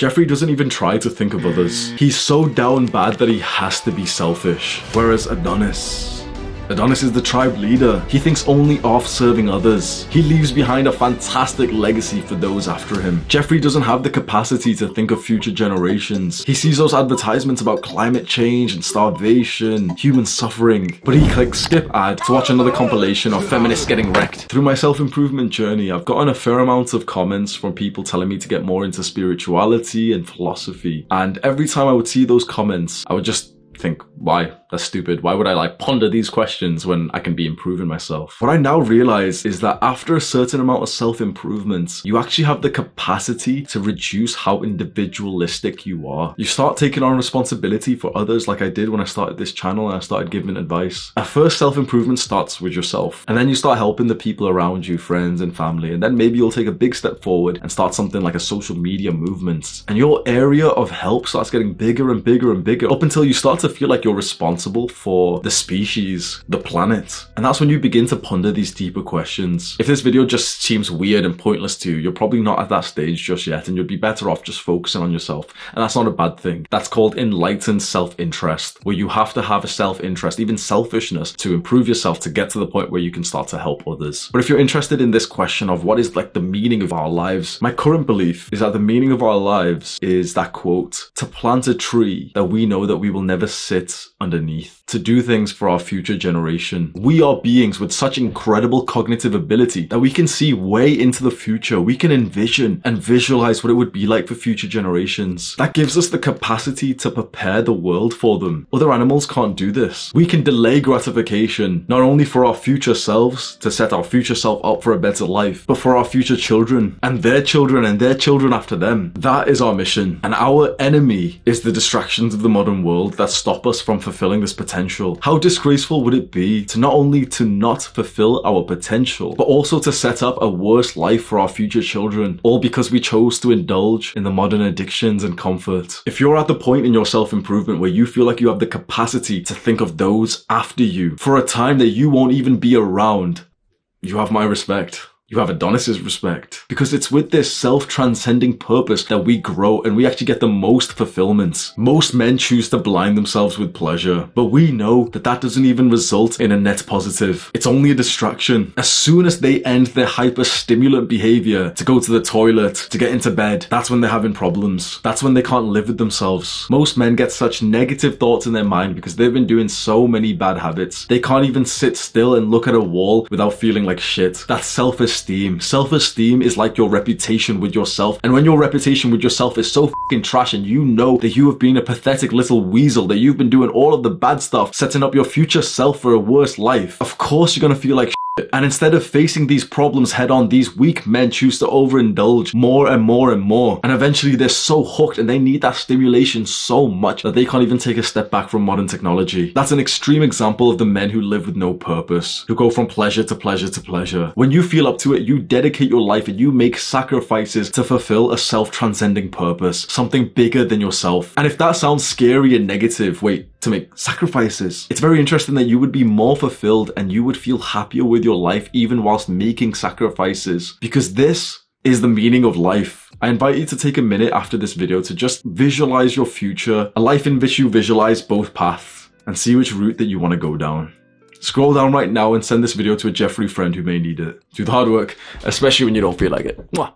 Jeffrey doesn't even try to think of others. He's so down bad that he has to be selfish. Whereas Adonis is the tribe leader. He thinks only of serving others. He leaves behind a fantastic legacy for those after him. Jeffrey doesn't have the capacity to think of future generations. He sees those advertisements about climate change and starvation, human suffering, but he clicks skip ad to watch another compilation of feminists getting wrecked. Through my self-improvement journey, I've gotten a fair amount of comments from people telling me to get more into spirituality and philosophy. And every time I would see those comments, I would just think, why? That's stupid. Why would I ponder these questions when I can be improving myself? What I now realize is that after a certain amount of self-improvement, you actually have the capacity to reduce how individualistic you are. You start taking on responsibility for others like I did when I started this channel and I started giving advice. At first, self-improvement starts with yourself, and then you start helping the people around you, friends and family, and then maybe you'll take a big step forward and start something like a social media movement. And your area of help starts getting bigger and bigger and bigger up until you start to feel like you're responsible for the species, the planet. And that's when you begin to ponder these deeper questions. If this video just seems weird and pointless to you, you're probably not at that stage just yet, and you'd be better off just focusing on yourself. And that's not a bad thing. That's called enlightened self-interest, where you have to have a self-interest, even selfishness, to improve yourself to get to the point where you can start to help others. But if you're interested in this question of what is the meaning of our lives, my current belief is that the meaning of our lives is that quote, to plant a tree that we know that we will never sit underneath, to do things for our future generation. We are beings with such incredible cognitive ability that we can see way into the future. We can envision and visualize what it would be like for future generations. That gives us the capacity to prepare the world for them. Other animals can't do this. We can delay gratification, not only for our future selves, to set our future self up for a better life, but for our future children and their children and their children after them. That is our mission. And our enemy is the distractions of the modern world that stop us from fulfilling this potential. How disgraceful would it be to not only to not fulfill our potential, but also to set up a worse life for our future children, all because we chose to indulge in the modern addictions and comfort. If you're at the point in your self-improvement where you feel like you have the capacity to think of those after you for a time that you won't even be around, you have my respect. You have Adonis's respect, because it's with this self-transcending purpose that we grow and we actually get the most fulfillment. Most men choose to blind themselves with pleasure, but we know that that doesn't even result in a net positive. It's only a distraction. As soon as they end their hyper-stimulant behavior to go to the toilet, to get into bed, that's when they're having problems. That's when they can't live with themselves. Most men get such negative thoughts in their mind because they've been doing so many bad habits. They can't even sit still and look at a wall without feeling like shit. That's self-esteem. Self-esteem is like your reputation with yourself. And when your reputation with yourself is so fucking trash and you know that you have been a pathetic little weasel, that you've been doing all of the bad stuff, setting up your future self for a worse life, of course you're gonna feel like shit. And instead of facing these problems head on, these weak men choose to overindulge more and more and more. And eventually they're so hooked and they need that stimulation so much that they can't even take a step back from modern technology. That's an extreme example of the men who live with no purpose, who go from pleasure to pleasure to pleasure. When you feel up to it, you dedicate your life and you make sacrifices to fulfill a self-transcending purpose, something bigger than yourself. And if that sounds scary and negative, wait, to make sacrifices, it's very interesting that you would be more fulfilled and you would feel happier with your life even whilst making sacrifices, because this is the meaning of life. I invite you to take a minute after this video to just visualize your future, a life in which you visualize both paths, and see which route that you want to go down. Scroll down right now and send this video to a Jeffrey friend who may need it. Do the hard work, especially when you don't feel like it. Mwah.